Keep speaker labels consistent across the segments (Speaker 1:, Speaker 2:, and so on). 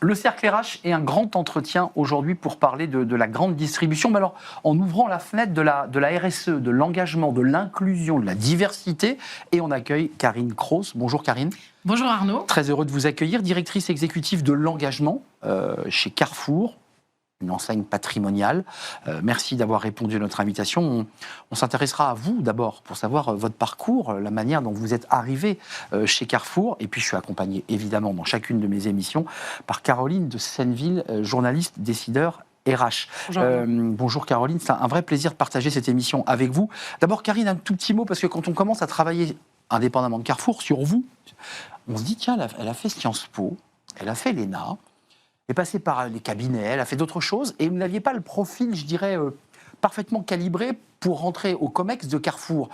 Speaker 1: Le Cercle RH est un grand entretien aujourd'hui pour parler de la grande distribution. Mais alors, en ouvrant la fenêtre de la RSE, de l'engagement, de l'inclusion, de la diversité, et on accueille Karine Kroos. Bonjour Karine.
Speaker 2: Bonjour Arnaud.
Speaker 1: Très heureux de vous accueillir, directrice exécutive de l'engagement chez Carrefour, une enseigne patrimoniale. Merci d'avoir répondu à notre invitation. On s'intéressera à vous d'abord pour savoir votre parcours, la manière dont vous êtes arrivé chez Carrefour. Et puis je suis accompagné évidemment dans chacune de mes émissions par Caroline de Senneville, journaliste, décideur RH. Bonjour Caroline, c'est un vrai plaisir de partager cette émission avec vous. D'abord Karine, un tout petit mot, parce que quand on commence à travailler indépendamment de Carrefour sur vous, on se dit tiens, elle a fait Sciences Po, elle a fait l'ENA, elle est passée par les cabinets, elle a fait d'autres choses, et vous n'aviez pas le profil, je dirais, parfaitement calibré pour rentrer au COMEX de Carrefour.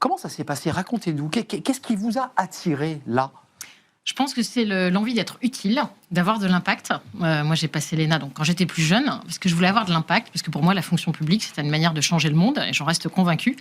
Speaker 1: Comment ça s'est passé? Racontez-nous. Qu'est-ce qui vous a attiré là?
Speaker 2: Je pense que c'est l'envie d'être utile, d'avoir de l'impact. Moi, j'ai passé l'ENA donc, quand j'étais plus jeune, parce que je voulais avoir de l'impact, parce que pour moi, la fonction publique, c'est une manière de changer le monde, et j'en reste convaincue.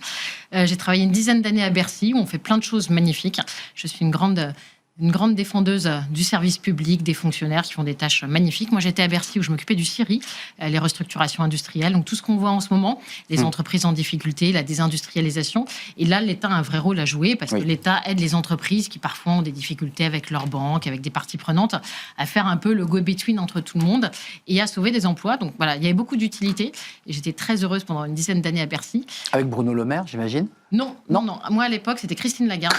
Speaker 2: J'ai travaillé une dizaine d'années à Bercy, où on fait plein de choses magnifiques. Je suis une grande défendeuse du service public, des fonctionnaires qui font des tâches magnifiques. Moi, j'étais à Bercy où je m'occupais du CIRI, les restructurations industrielles, donc tout ce qu'on voit en ce moment, les entreprises en difficulté, la désindustrialisation. Et là, l'État a un vrai rôle à jouer parce que l'État aide les entreprises qui parfois ont des difficultés avec leurs banques, avec des parties prenantes, à faire un peu le go-between entre tout le monde et à sauver des emplois. Donc voilà, il y avait beaucoup d'utilité et j'étais très heureuse pendant une dizaine d'années à Bercy.
Speaker 1: Avec Bruno Le Maire, j'imagine?
Speaker 2: Non. Moi, à l'époque, c'était Christine Lagarde,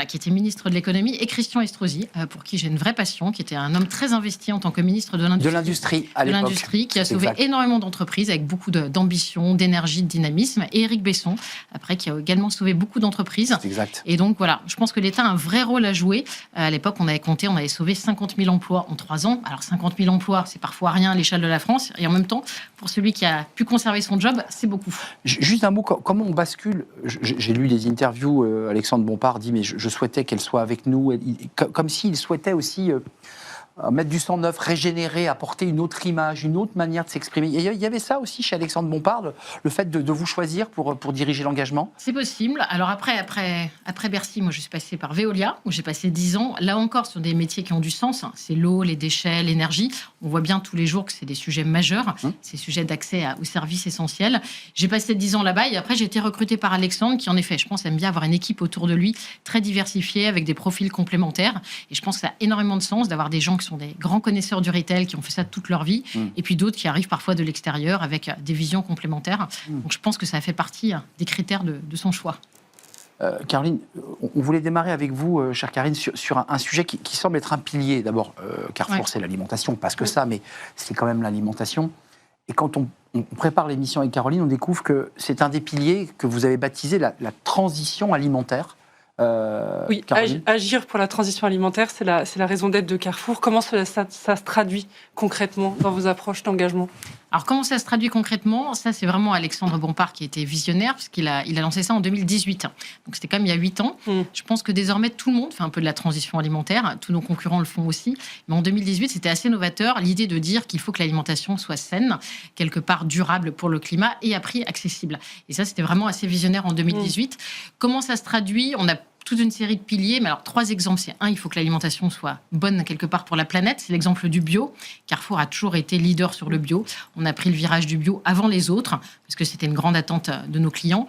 Speaker 2: qui était ministre de l'économie, et Christian Estrosi, pour qui j'ai une vraie passion, qui était un homme très investi en tant que ministre de l'Industrie.
Speaker 1: À l'époque.
Speaker 2: De l'Industrie, qui a sauvé énormément d'entreprises avec beaucoup d'ambition, d'énergie, de dynamisme. Et Éric Besson, après, qui a également sauvé beaucoup d'entreprises.
Speaker 1: Exact.
Speaker 2: Et donc, voilà, je pense que l'État a un vrai rôle à jouer. À l'époque, on avait sauvé 50 000 emplois en 3 ans. Alors, 50 000 emplois, c'est parfois rien à l'échelle de la France. Et en même temps, pour celui qui a pu conserver son job, c'est beaucoup.
Speaker 1: Juste un mot, comment on bascule? J'ai lu des interviews, Alexandre Bompard dit mais je souhaitais qu'elle soit avec nous, comme s'il souhaitait aussi mettre du sang neuf, régénérer, apporter une autre image, une autre manière de s'exprimer. Il y avait ça aussi chez Alexandre Bompard, le fait de vous choisir pour diriger l'engagement?
Speaker 2: C'est possible. Alors après Bercy, moi je suis passée par Veolia, où j'ai passé 10 ans. Là encore, ce sont des métiers qui ont du sens. C'est l'eau, les déchets, l'énergie. On voit bien tous les jours que c'est des sujets majeurs, ces sujets d'accès aux services essentiels. J'ai passé 10 ans là-bas et après j'ai été recrutée par Alexandre, qui en effet, je pense, aime bien avoir une équipe autour de lui très diversifiée, avec des profils complémentaires. Et je pense que ça a énormément de sens d'avoir des gens qui sont des grands connaisseurs du retail, qui ont fait ça toute leur vie, et puis d'autres qui arrivent parfois de l'extérieur avec des visions complémentaires. Donc je pense que ça fait partie des critères de son choix.
Speaker 1: Caroline, on voulait démarrer avec vous, chère Karine, sur un sujet qui semble être un pilier. D'abord, Carrefour, c'est l'alimentation, pas que ça, mais c'est quand même l'alimentation. Et quand on prépare l'émission avec Caroline, on découvre que c'est un des piliers que vous avez baptisé la transition alimentaire.
Speaker 3: Oui, agir pour la transition alimentaire, c'est la raison d'être de Carrefour. Comment ça se traduit concrètement dans vos approches d'engagement?
Speaker 2: Alors, comment ça se traduit concrètement? Ça, c'est vraiment Alexandre Bompard qui était visionnaire, puisqu'il a lancé ça en 2018. Donc, c'était quand même il y a 8 ans. Je pense que désormais, tout le monde fait un peu de la transition alimentaire. Tous nos concurrents le font aussi. Mais en 2018, c'était assez novateur, l'idée de dire qu'il faut que l'alimentation soit saine, quelque part durable pour le climat et à prix accessible. Et ça, c'était vraiment assez visionnaire en 2018. Comment ça se traduit? On a toute une série de piliers, mais alors 3 exemples. C'est il faut que l'alimentation soit bonne quelque part pour la planète. C'est l'exemple du bio. Carrefour a toujours été leader sur le bio. On a pris le virage du bio avant les autres, parce que c'était une grande attente de nos clients.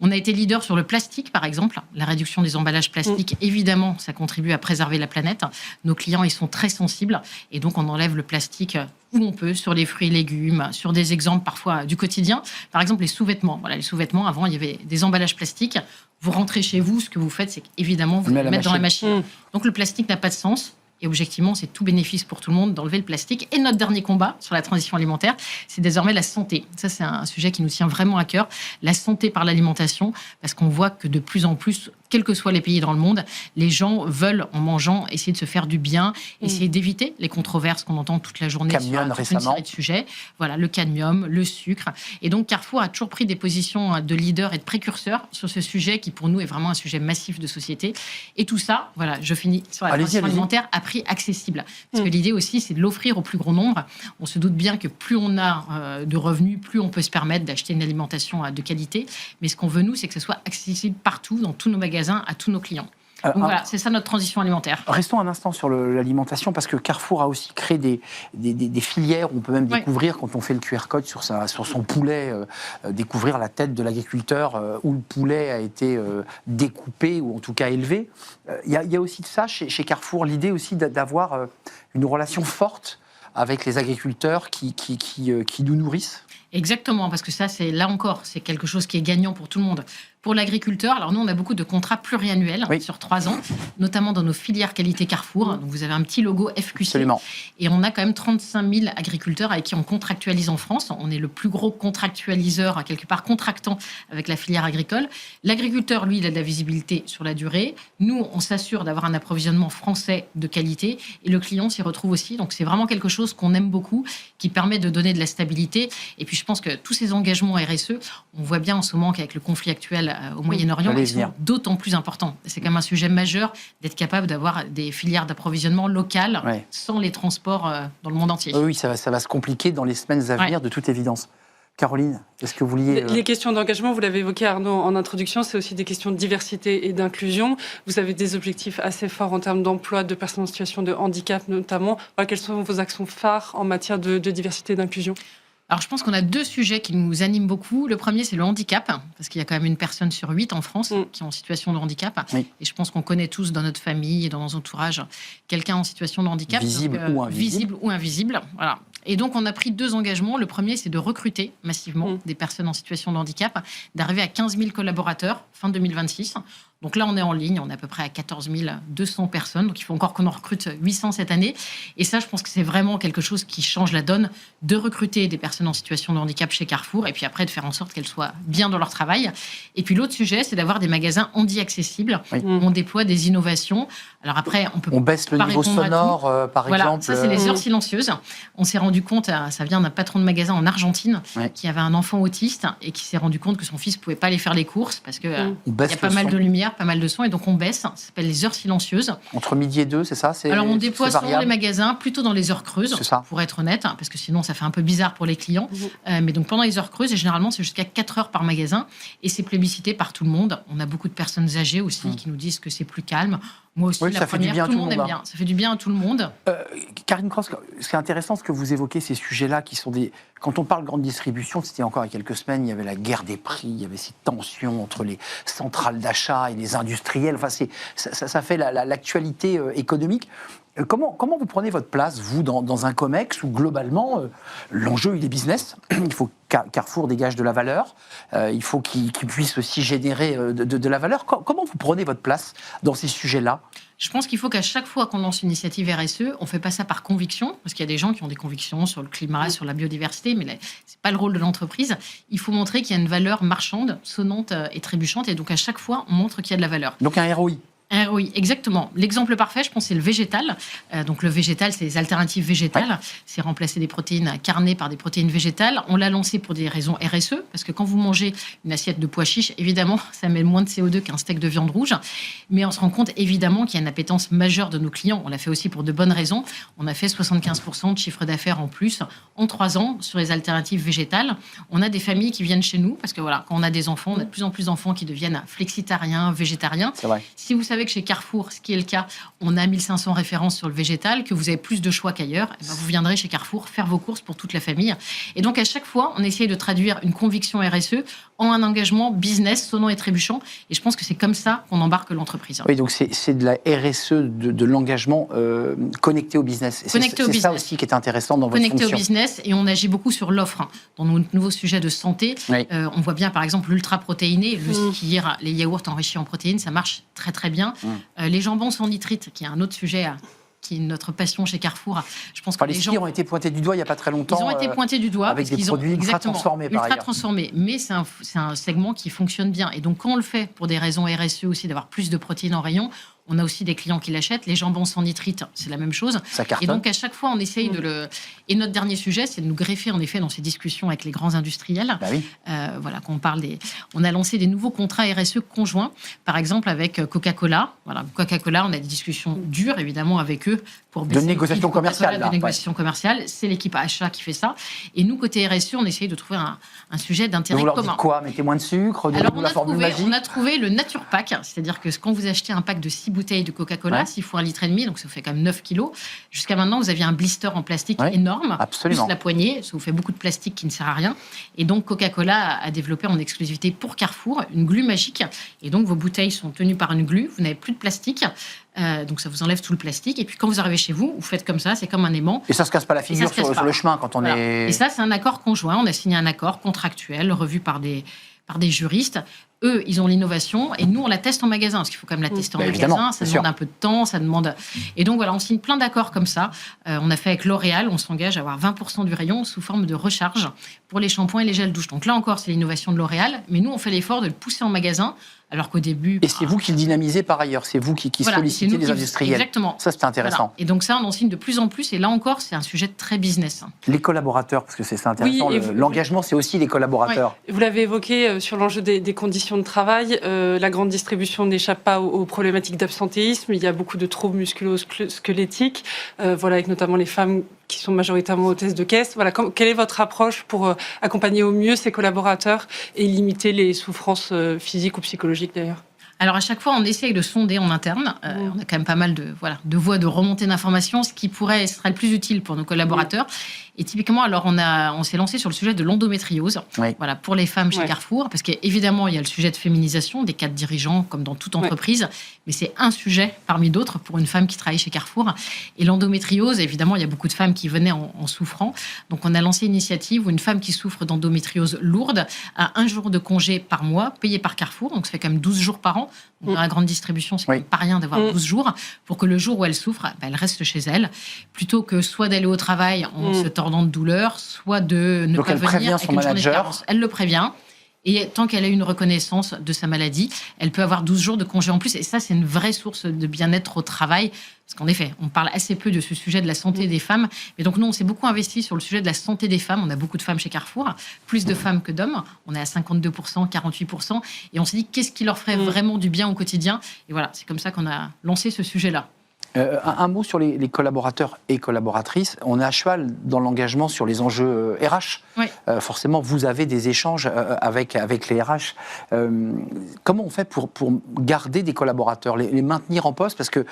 Speaker 2: On a été leader sur le plastique, par exemple. La réduction des emballages plastiques, évidemment, ça contribue à préserver la planète. Nos clients, ils sont très sensibles. Et donc, on enlève le plastique où on peut, sur les fruits et légumes, sur des exemples parfois du quotidien. Par exemple, les sous-vêtements. Voilà, les sous-vêtements, avant, il y avait des emballages plastiques. Vous rentrez chez vous, ce que vous faites, c'est qu'évidemment, vous le mettez dans la machine. Donc, le plastique n'a pas de sens. Et objectivement, c'est tout bénéfice pour tout le monde d'enlever le plastique. Et notre dernier combat sur la transition alimentaire, c'est désormais la santé. Ça, c'est un sujet qui nous tient vraiment à cœur. La santé par l'alimentation, parce qu'on voit que de plus en plus, quels que soient les pays dans le monde, les gens veulent, en mangeant, essayer de se faire du bien, essayer d'éviter les controverses qu'on entend toute la journée sur toute une série de sujets. Voilà, le cadmium, le sucre. Et donc, Carrefour a toujours pris des positions de leader et de précurseur sur ce sujet qui, pour nous, est vraiment un sujet massif de société. Et tout ça, voilà, je finis sur la transition alimentaire à prix accessible. Parce que l'idée aussi, c'est de l'offrir au plus grand nombre. On se doute bien que plus on a de revenus, plus on peut se permettre d'acheter une alimentation de qualité. Mais ce qu'on veut, nous, c'est que ce soit accessible partout, dans tous nos magasins, à tous nos clients. Donc voilà, c'est ça notre transition alimentaire.
Speaker 1: Restons un instant sur l'alimentation, parce que Carrefour a aussi créé des filières où on peut même découvrir, quand on fait le QR code sur son poulet, découvrir la tête de l'agriculteur où le poulet a été découpé ou en tout cas élevé. Il y a aussi de ça chez Carrefour, l'idée aussi d'avoir une relation forte avec les agriculteurs qui nous nourrissent.
Speaker 2: Exactement, parce que ça, là encore, c'est quelque chose qui est gagnant pour tout le monde. Pour l'agriculteur, alors nous, on a beaucoup de contrats pluriannuels sur 3 ans, notamment dans nos filières qualité Carrefour. Donc vous avez un petit logo FQC.
Speaker 1: Absolument.
Speaker 2: Et on a quand même 35 000 agriculteurs avec qui on contractualise en France. On est le plus gros contractualiseur, quelque part contractant avec la filière agricole. L'agriculteur, lui, il a de la visibilité sur la durée. Nous, on s'assure d'avoir un approvisionnement français de qualité. Et le client s'y retrouve aussi. Donc c'est vraiment quelque chose qu'on aime beaucoup, qui permet de donner de la stabilité. Et puis je pense que tous ces engagements RSE, on voit bien en ce moment qu'avec le conflit actuel au Moyen-Orient, ils sont d'autant plus importants. C'est quand même un sujet majeur d'être capable d'avoir des filières d'approvisionnement locales sans les transports dans le monde entier.
Speaker 1: Oui, ça va se compliquer dans les semaines à venir, de toute évidence. Caroline, est-ce que vous vouliez...
Speaker 3: Les questions d'engagement, vous l'avez évoqué Arnaud en introduction, c'est aussi des questions de diversité et d'inclusion. Vous avez des objectifs assez forts en termes d'emploi de personnes en situation de handicap notamment. Quelles sont vos actions phares en matière de diversité et d'inclusion ?
Speaker 2: Alors, je pense qu'on a 2 sujets qui nous animent beaucoup. Le premier, c'est le handicap, parce qu'il y a quand même une personne sur 8 en France qui est en situation de handicap. Oui. Et je pense qu'on connaît tous dans notre famille et dans notre entourage quelqu'un en situation de handicap.
Speaker 1: Visible ou invisible.
Speaker 2: Visible ou invisible, voilà. Et donc, on a pris 2 engagements. Le premier, c'est de recruter massivement des personnes en situation de handicap, d'arriver à 15 000 collaborateurs fin 2026. Donc là, on est en ligne, on est à peu près à 14 200 personnes. Donc il faut encore qu'on en recrute 800 cette année. Et ça, je pense que c'est vraiment quelque chose qui change la donne, de recruter des personnes en situation de handicap chez Carrefour et puis après de faire en sorte qu'elles soient bien dans leur travail. Et puis l'autre sujet, c'est d'avoir des magasins handi-accessibles. Oui. On déploie des innovations. Alors après, on
Speaker 1: baisse le niveau sonore, par exemple.
Speaker 2: Ça, c'est les heures silencieuses. On s'est rendu compte, ça vient d'un patron de magasin en Argentine qui avait un enfant autiste et qui s'est rendu compte que son fils ne pouvait pas aller faire les courses parce qu'il y a pas mal de lumière, pas mal de son, et donc on baisse. Ça s'appelle les heures silencieuses.
Speaker 1: Entre midi et 2, c'est ça?
Speaker 2: Alors on déploie selon les magasins, plutôt dans les heures creuses, pour être honnête, parce que sinon ça fait un peu bizarre pour les clients. Mais donc pendant les heures creuses, et généralement c'est jusqu'à 4 heures par magasin, et c'est plébiscité par tout le monde. On a beaucoup de personnes âgées aussi qui nous disent que c'est plus calme. Moi aussi, la première, tout le monde aime bien. Ça fait du bien à tout le monde.
Speaker 1: Karine Cross, c'est intéressant ce que vous évoquez, ces sujets-là qui sont des... Quand on parle grande distribution, c'était encore il y a quelques semaines, il y avait la guerre des prix, il y avait ces tensions entre les centrales d'achat et les industriels. Enfin, ça fait l'actualité économique. Comment vous prenez votre place, vous, dans un COMEX où, globalement, l'enjeu, il est business. Il faut que Carrefour dégage de la valeur. Il faut qu'il puisse aussi générer de la valeur. Comment vous prenez votre place dans ces sujets-là ?
Speaker 2: Je pense qu'il faut qu'à chaque fois qu'on lance une initiative RSE, on ne fait pas ça par conviction, parce qu'il y a des gens qui ont des convictions sur le climat, sur la biodiversité, mais ce n'est pas le rôle de l'entreprise. Il faut montrer qu'il y a une valeur marchande, sonnante et trébuchante, et donc à chaque fois, on montre qu'il y a de la valeur.
Speaker 1: Donc un ROI.
Speaker 2: Oui, exactement. L'exemple parfait, je pense, c'est le végétal. Donc le végétal, c'est les alternatives végétales. Ouais. C'est remplacer des protéines carnées par des protéines végétales. On l'a lancé pour des raisons RSE, parce que quand vous mangez une assiette de pois chiches, évidemment, ça met moins de CO2 qu'un steak de viande rouge. Mais on se rend compte, évidemment, qu'il y a une appétence majeure de nos clients. On l'a fait aussi pour de bonnes raisons. On a fait 75% de chiffre d'affaires en plus en 3 ans sur les alternatives végétales. On a des familles qui viennent chez nous, parce que voilà, quand on a des enfants, on a de plus en plus d'enfants qui deviennent flexitariens, végétariens.
Speaker 1: C'est vrai.
Speaker 2: Si vous savez que chez Carrefour, ce qui est le cas, on a 1500 références sur le végétal, que vous avez plus de choix qu'ailleurs, et ben vous viendrez chez Carrefour faire vos courses pour toute la famille. Et donc, à chaque fois, on essaye de traduire une conviction RSE en un engagement business sonnant et trébuchant. Et je pense que c'est comme ça qu'on embarque l'entreprise.
Speaker 1: Oui, donc c'est de la RSE, de l'engagement connecté au business. C'est ça aussi qui est intéressant dans votre fonction.
Speaker 2: Connecté au business, et on agit beaucoup sur l'offre. Dans nos nouveaux sujets de santé, on voit bien, par exemple, l'ultra-protéiné, le skir, les yaourts enrichis en protéines, ça marche très, très bien. Les jambons sans nitrite, qui est un autre sujet qui est notre passion chez Carrefour. Je pense que
Speaker 1: les skis ont été pointés du doigt il n'y a pas très longtemps.
Speaker 2: Ils ont été pointés du doigt.
Speaker 1: Avec des produits ultra transformés, par ailleurs.
Speaker 2: Ultra transformés. Mais c'est un segment qui fonctionne bien. Et donc, quand on le fait pour des raisons RSE aussi, d'avoir plus de protéines en rayon, on a aussi des clients qui l'achètent. Les jambons sans nitrite, c'est la même chose.
Speaker 1: Ça cartonne.
Speaker 2: Et donc, à chaque fois, on essaye de le... Et notre dernier sujet, c'est de nous greffer, en effet, dans ces discussions avec les grands industriels.
Speaker 1: Bah oui.
Speaker 2: Voilà, quand on parle On a lancé des nouveaux contrats RSE conjoints, par exemple avec Coca-Cola. Voilà, Coca-Cola, on a des discussions dures, évidemment, avec eux, pour
Speaker 1: de négociation commerciale.
Speaker 2: De négociation commerciale, c'est l'équipe achat qui fait ça. Et nous, côté RSE, on essaye de trouver un sujet d'intérêt commun.
Speaker 1: Vous leur dites quoi? Mettez moins de sucre?
Speaker 2: Alors,
Speaker 1: la formule magique?
Speaker 2: on a trouvé le Nature Pack, c'est-à-dire que quand vous achetez un pack de 6 bouteilles de Coca-Cola, 6 fois 1,5 litre, donc ça fait quand même 9 kilos, jusqu'à maintenant, vous aviez un blister en plastique énorme,
Speaker 1: absolument.
Speaker 2: plus la poignée, ça vous fait beaucoup de plastique qui ne sert à rien. Et donc, Coca-Cola a développé en exclusivité pour Carrefour une glue magique. Et donc, vos bouteilles sont tenues par une glue, vous n'avez plus de plastique. Donc ça vous enlève tout le plastique. Et puis quand vous arrivez chez vous, vous faites comme ça, c'est comme un aimant.
Speaker 1: Et ça se casse pas la figure sur le chemin quand on est...
Speaker 2: Et ça, c'est un accord conjoint. On a signé un accord contractuel, revu par des juristes. Eux, ils ont l'innovation et nous, on la teste en magasin, parce qu'il faut quand même la tester en magasin. Ça demande un peu de temps, ça demande... Et donc voilà, on signe plein d'accords comme ça. On a fait avec L'Oréal, on s'engage à avoir 20% du rayon sous forme de recharge pour les shampoings et les gels douche. Donc là encore, c'est l'innovation de L'Oréal, mais nous, on fait l'effort de le pousser en magasin. Alors qu'au début...
Speaker 1: Et c'est vous qui le dynamisez par ailleurs, c'est vous qui sollicitez les industriels.
Speaker 2: Exactement.
Speaker 1: Ça, c'est intéressant.
Speaker 2: Voilà. Et donc ça, on en signe de plus en plus, et là encore, c'est un sujet très business.
Speaker 1: Les collaborateurs, parce que c'est intéressant, l'engagement, c'est aussi les collaborateurs.
Speaker 3: Oui. Vous l'avez évoqué sur l'enjeu des conditions de travail, la grande distribution n'échappe pas aux problématiques d'absentéisme, il y a beaucoup de troubles musculo-squelettiques, avec notamment les femmes qui sont majoritairement hôtesses de caisse. Voilà, quelle est votre approche pour accompagner au mieux ces collaborateurs et limiter les souffrances physiques ou psychologiques d'ailleurs?
Speaker 2: Alors à chaque fois, on essaye de sonder en interne. On a quand même pas mal de voies de remontée d'informations, ce qui serait le plus utile pour nos collaborateurs. Et typiquement, alors on s'est lancé sur le sujet de l'endométriose, voilà, pour les femmes chez Carrefour, parce qu'évidemment, il y a le sujet de féminisation des cadres dirigeants, comme dans toute entreprise, mais c'est un sujet parmi d'autres pour une femme qui travaille chez Carrefour. Et l'endométriose, évidemment, il y a beaucoup de femmes qui venaient en souffrant. Donc on a lancé une initiative où une femme qui souffre d'endométriose lourde a 1 jour de congé par mois, payé par Carrefour, donc ça fait quand même 12 jours par an. Dans la grande distribution, c'est pas rien d'avoir 12 jours, pour que le jour où elle souffre, elle reste chez elle, plutôt que soit d'aller au travail en se tordant de douleur, soit de ne pas venir. Donc elle
Speaker 1: prévient son manager.
Speaker 2: Elle le prévient. Et tant qu'elle a une reconnaissance de sa maladie, elle peut avoir 12 jours de congé en plus. Et ça, c'est une vraie source de bien-être au travail. Parce qu'en effet, on parle assez peu de ce sujet de la santé des femmes. Mais donc, nous, on s'est beaucoup investi sur le sujet de la santé des femmes. On a beaucoup de femmes chez Carrefour, plus de femmes que d'hommes. On est à 52%, 48%. Et on s'est dit, qu'est-ce qui leur ferait vraiment du bien au quotidien? Et voilà, c'est comme ça qu'on a lancé ce sujet-là.
Speaker 1: Un mot sur les collaborateurs et collaboratrices. On est à cheval dans l'engagement sur les enjeux RH. Forcément, vous avez des échanges avec les RH. Comment on fait pour garder des collaborateurs, les maintenir en poste? Parce que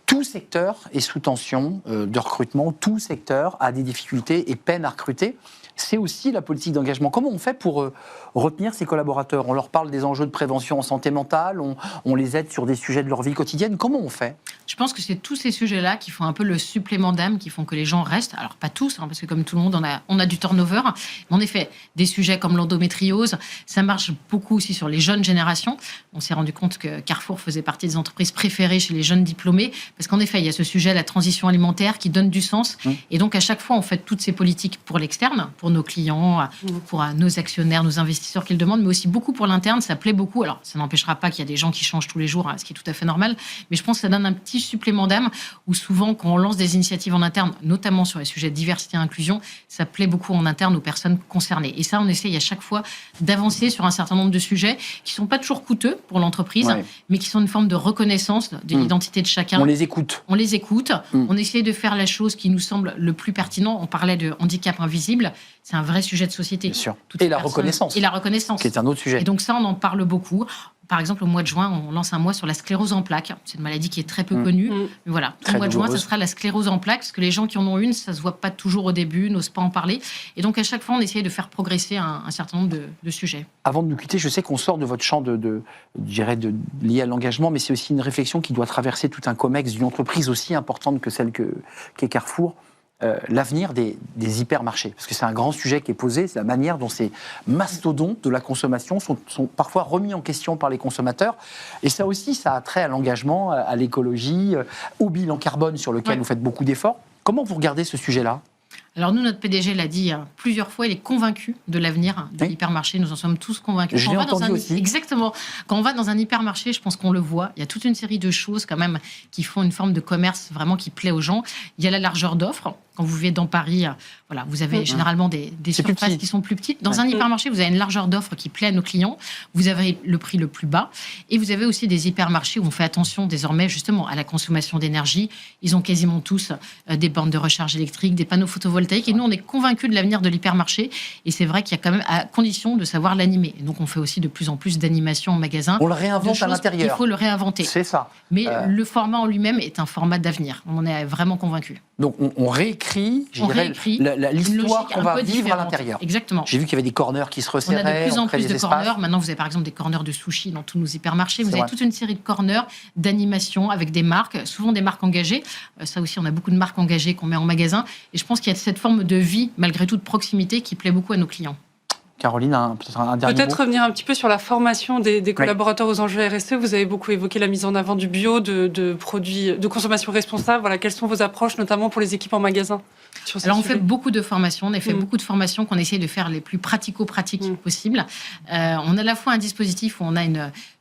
Speaker 1: tout secteur est sous tension de recrutement, tout secteur a des difficultés et peine à recruter. C'est aussi la politique d'engagement. Comment on fait pour retenir ces collaborateurs? On leur parle des enjeux de prévention en santé mentale, on les aide sur des sujets de leur vie quotidienne. Comment on fait?
Speaker 2: Je pense que c'est tous ces sujets-là qui font un peu le supplément d'âme, qui font que les gens restent. Alors pas tous, parce que comme tout le monde, on a du turnover. Mais en effet, des sujets comme l'endométriose, ça marche beaucoup aussi sur les jeunes générations. On s'est rendu compte que Carrefour faisait partie des entreprises préférées chez les jeunes diplômés, parce qu'en effet, il y a ce sujet, la transition alimentaire, qui donne du sens. Et donc à chaque fois, on fait toutes ces politiques pour l'externe, pour nos clients, pour nos actionnaires, nos investisseurs qui le demandent, mais aussi beaucoup pour l'interne. Ça plaît beaucoup. Alors, ça n'empêchera pas qu'il y a des gens qui changent tous les jours, ce qui est tout à fait normal. Mais je pense que ça donne un petit supplément d'âme où souvent, quand on lance des initiatives en interne, notamment sur les sujets de diversité et inclusion, ça plaît beaucoup en interne aux personnes concernées. Et ça, on essaye à chaque fois d'avancer sur un certain nombre de sujets qui ne sont pas toujours coûteux pour l'entreprise, mais qui sont une forme de reconnaissance de l'identité de chacun.
Speaker 1: On les écoute.
Speaker 2: On les écoute. On essaie de faire la chose qui nous semble le plus pertinent. On parlait de handicap invisible. C'est un vrai sujet de société.
Speaker 1: Bien sûr. Et la reconnaissance.
Speaker 2: Et la reconnaissance.
Speaker 1: Qui est un autre sujet.
Speaker 2: Et donc ça, on en parle beaucoup. Par exemple, au mois de juin, on lance un mois sur la sclérose en plaques. C'est une maladie qui est très peu connue. Mais voilà, au mois de juin, ça sera la sclérose en plaques, parce que les gens qui en ont une, ça ne se voit pas toujours au début, n'osent pas en parler. Et donc, à chaque fois, on essaye de faire progresser un certain nombre de sujets. Avant
Speaker 1: de nous quitter, je sais qu'on sort de votre champ lié à l'engagement, mais c'est aussi une réflexion qui doit traverser tout un comex d'une entreprise aussi importante que celle qu'est Carrefour. L'avenir des hypermarchés. Parce que c'est un grand sujet qui est posé, c'est la manière dont ces mastodontes de la consommation sont parfois remis en question par les consommateurs. Et ça aussi, ça a trait à l'engagement, à l'écologie, au bilan carbone sur lequel vous faites beaucoup d'efforts. Comment vous regardez ce sujet-là ?
Speaker 2: Alors nous, notre PDG l'a dit plusieurs fois, il est convaincu de l'avenir de l'hypermarché. Nous en sommes tous convaincus.
Speaker 1: Je l'ai entendu aussi.
Speaker 2: Exactement. Quand on va dans un hypermarché, je pense qu'on le voit. Il y a toute une série de choses quand même qui font une forme de commerce vraiment qui plaît aux gens. Il y a la largeur d'offres. Quand vous vivez dans Paris, voilà, vous avez généralement des surfaces qui sont plus petites. Dans un hypermarché, vous avez une largeur d'offre qui plaît à nos clients. Vous avez le prix le plus bas. Et vous avez aussi des hypermarchés où on fait attention désormais justement à la consommation d'énergie. Ils ont quasiment tous des bornes de recharge électrique, des panneaux photovoltaïques. Et nous, on est convaincus de l'avenir de l'hypermarché. Et c'est vrai qu'il y a quand même à condition de savoir l'animer. Et donc, on fait aussi de plus en plus d'animations en magasin.
Speaker 1: On le réinvente à l'intérieur.
Speaker 2: Il faut le réinventer.
Speaker 1: C'est ça.
Speaker 2: Mais le format en lui-même est un format d'avenir. On en est vraiment convaincus.
Speaker 1: Donc, on réécrit, l'histoire qu'on va vivre à l'intérieur.
Speaker 2: Exactement.
Speaker 1: J'ai vu qu'il y avait des corners qui se resserraient.
Speaker 2: On a de plus en plus de
Speaker 1: espaces.
Speaker 2: corners. Maintenant, vous avez par exemple des corners de sushi dans tous nos hypermarchés. Vous avez toute une série de corners d'animation avec des marques, souvent des marques engagées. Ça aussi, on a beaucoup de marques engagées qu'on met en magasin. Et je pense qu'il y a cette forme de vie, malgré tout, de proximité qui plaît beaucoup à nos clients.
Speaker 1: Caroline, peut-être un dernier mot.
Speaker 3: Peut-être revenir un petit peu sur la formation des collaborateurs aux enjeux RSE. Vous avez beaucoup évoqué la mise en avant du bio, de produits de consommation responsable. Voilà, quelles sont vos approches, notamment pour les équipes en magasin sur ces
Speaker 2: Alors, on
Speaker 3: sujets?
Speaker 2: fait beaucoup de formations. On a fait beaucoup de formations qu'on essaye de faire les plus pratico-pratiques possibles. On a à la fois un dispositif où on a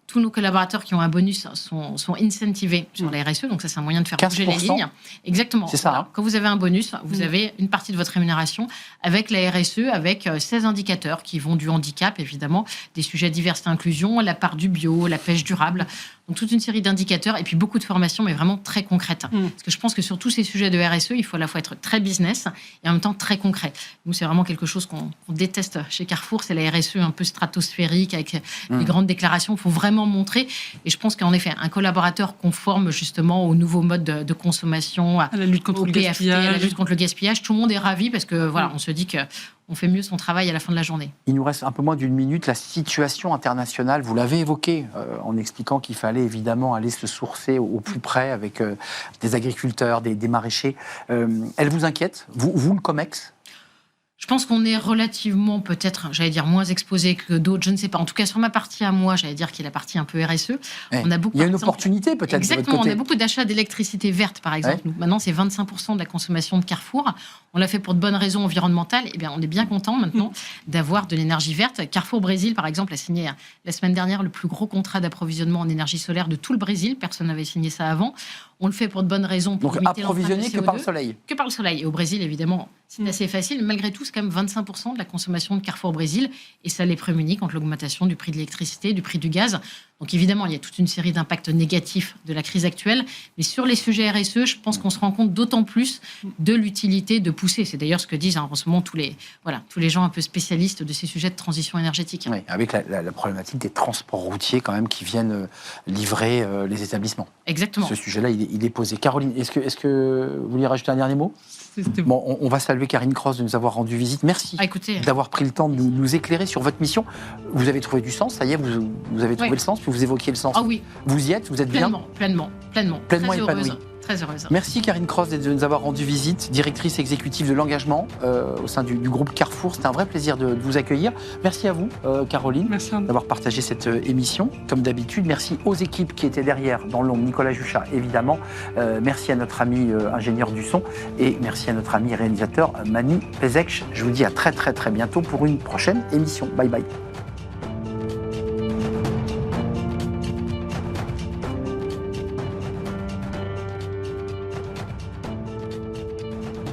Speaker 2: tous nos collaborateurs qui ont un bonus sont incentivés sur la RSE, donc ça c'est un moyen de faire bouger les lignes. Exactement.
Speaker 1: C'est ça.
Speaker 2: Voilà. Quand vous avez un bonus, vous avez une partie de votre rémunération avec la RSE, avec 16 indicateurs qui vont du handicap, évidemment, des sujets diversité et inclusion, la part du bio, la pêche durable, donc toute une série d'indicateurs et puis beaucoup de formations, mais vraiment très concrètes. Parce que je pense que sur tous ces sujets de RSE, il faut à la fois être très business et en même temps très concret. Nous, c'est vraiment quelque chose qu'on déteste chez Carrefour, c'est la RSE un peu stratosphérique avec des grandes déclarations. Il faut vraiment montrer. Et je pense qu'en effet, un collaborateur conforme justement aux nouveaux modes de consommation,
Speaker 3: à la lutte contre
Speaker 2: au
Speaker 3: le
Speaker 2: PFT,
Speaker 3: gaspillage.
Speaker 2: à la lutte contre le gaspillage, tout le monde est ravi parce que voilà, on se dit que on fait mieux son travail à la fin de la journée.
Speaker 1: Il nous reste un peu moins d'une minute. La situation internationale, vous l'avez évoquée en expliquant qu'il fallait évidemment aller se sourcer au plus près avec des agriculteurs, des maraîchers. Elle vous inquiète, vous, le COMEX?
Speaker 2: Je pense qu'on est relativement, peut-être, j'allais dire, moins exposé que d'autres, je ne sais pas. En tout cas, sur ma partie à moi, j'allais dire qu'il y a la partie un peu RSE.
Speaker 1: Ouais.
Speaker 2: On a beaucoup,
Speaker 1: il y a une opportunité peut-être de votre
Speaker 2: exactement,
Speaker 1: côté.
Speaker 2: on a beaucoup d'achats d'électricité verte, par exemple.
Speaker 1: Ouais.
Speaker 2: Nous, maintenant, c'est 25% de la consommation de Carrefour. On l'a fait pour de bonnes raisons environnementales. Eh bien, on est bien content maintenant d'avoir de l'énergie verte. Carrefour Brésil, par exemple, a signé la semaine dernière le plus gros contrat d'approvisionnement en énergie solaire de tout le Brésil. Personne n'avait signé ça avant. On le fait pour de bonnes raisons. Pour
Speaker 1: Donc approvisionner que par le soleil.
Speaker 2: Que par le soleil. Et au Brésil, évidemment, c'est assez facile. Malgré tout, c'est quand même 25% de la consommation de Carrefour Brésil. Et ça les prémunit contre l'augmentation du prix de l'électricité, du prix du gaz. Donc évidemment, il y a toute une série d'impacts négatifs de la crise actuelle. Mais sur les sujets RSE, je pense qu'on se rend compte d'autant plus de l'utilité de pousser. C'est d'ailleurs ce que disent en ce moment tous les gens un peu spécialistes de ces sujets de transition énergétique.
Speaker 1: Oui, avec la problématique des transports routiers quand même qui viennent livrer les établissements.
Speaker 2: Exactement.
Speaker 1: Ce sujet-là, il est posé. Caroline, est-ce que vous voulez rajouter un dernier mot? Bon, on va saluer Karine Cross de nous avoir rendu visite. Merci d'avoir pris le temps de nous éclairer sur votre mission. Vous avez trouvé du sens, ça y est, vous avez trouvé le sens, puis vous évoquiez le sens.
Speaker 2: Ah oui.
Speaker 1: Vous y êtes, vous êtes bien?
Speaker 2: Pleinement
Speaker 1: épanouie.
Speaker 2: Très heureuse.
Speaker 1: Merci Karine Cross de nous avoir rendu visite, directrice exécutive de l'engagement au sein du groupe Carrefour. C'était un vrai plaisir de vous accueillir. Merci à vous, Caroline, d'avoir partagé cette émission. Comme d'habitude, merci aux équipes qui étaient derrière dans l'ombre. Nicolas Juchat, évidemment. Merci à notre ami ingénieur du son et merci à notre ami réalisateur Mani Pezek. Je vous dis à très bientôt pour une prochaine émission. Bye bye.